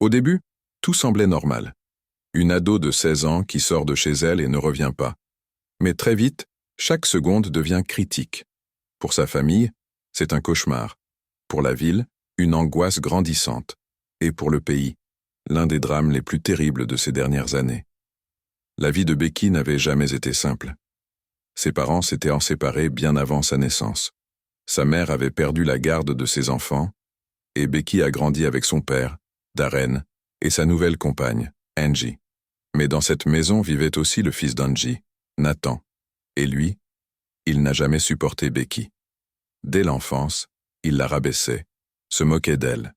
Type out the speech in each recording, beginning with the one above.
Au début, tout semblait normal. Une ado de 16 ans qui sort de chez elle et ne revient pas. Mais très vite, chaque seconde devient critique. Pour sa famille, c'est un cauchemar. Pour la ville, une angoisse grandissante. Et pour le pays, l'un des drames les plus terribles de ces dernières années. La vie de Becky n'avait jamais été simple. Ses parents s'étaient en séparés bien avant sa naissance. Sa mère avait perdu la garde de ses enfants, et Becky a grandi avec son père, Darren, et sa nouvelle compagne, Angie. Mais dans cette maison vivait aussi le fils d'Angie, Nathan. Et lui, il n'a jamais supporté Becky. Dès l'enfance, il la rabaissait, se moquait d'elle.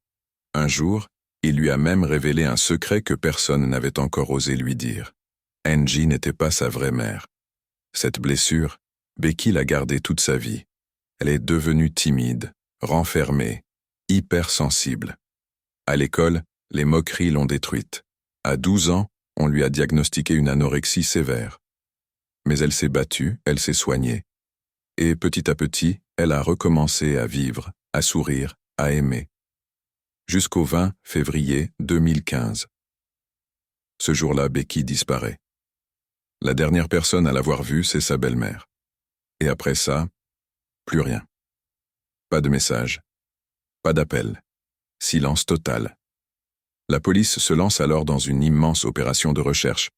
Un jour, il lui a même révélé un secret que personne n'avait encore osé lui dire. Angie n'était pas sa vraie mère. Cette blessure, Becky l'a gardée toute sa vie. Elle est devenue timide, renfermée, hypersensible. À l'école, les moqueries l'ont détruite. À 12 ans, on lui a diagnostiqué une anorexie sévère. Mais elle s'est battue, elle s'est soignée. Et petit à petit, elle a recommencé à vivre, à sourire, à aimer. Jusqu'au 20 février 2015. Ce jour-là, Becky disparaît. La dernière personne à l'avoir vue, c'est sa belle-mère. Et après ça, plus rien. Pas de message. Pas d'appel. Silence total. La police se lance alors dans une immense opération de recherche.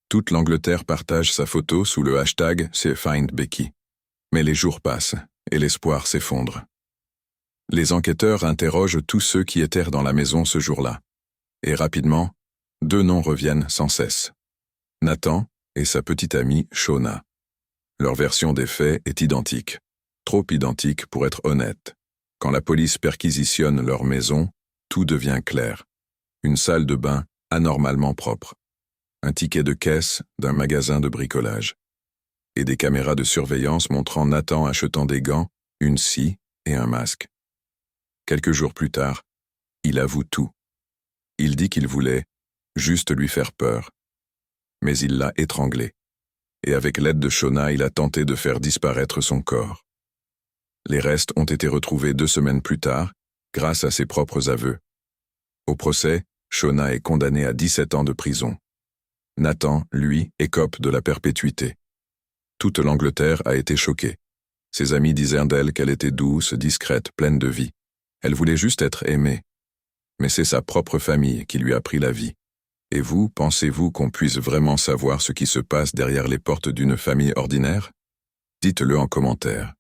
Toute l'Angleterre partage sa photo sous le hashtag #FindBecky. Mais les jours passent et l'espoir s'effondre. Les enquêteurs interrogent tous ceux qui étaient dans la maison ce jour-là. Et rapidement, 2 noms reviennent sans cesse. Nathan et sa petite amie Shona. Leur version des faits est identique. Trop identique pour être honnête. Quand la police perquisitionne leur maison, tout devient clair. Une salle de bain anormalement propre. Un ticket de caisse d'un magasin de bricolage. Et des caméras de surveillance montrant Nathan achetant des gants, une scie et un masque. Quelques jours plus tard, il avoue tout. Il dit qu'il voulait juste lui faire peur. Mais il l'a étranglé. Et avec l'aide de Shona, il a tenté de faire disparaître son corps. Les restes ont été retrouvés 2 semaines plus tard, grâce à ses propres aveux. Au procès, Shona est condamnée à 17 ans de prison. Nathan, lui, écope de la perpétuité. Toute l'Angleterre a été choquée. Ses amis disaient d'elle qu'elle était douce, discrète, pleine de vie. Elle voulait juste être aimée. Mais c'est sa propre famille qui lui a pris la vie. Et vous, pensez-vous qu'on puisse vraiment savoir ce qui se passe derrière les portes d'une famille ordinaire? Dites-le en commentaire.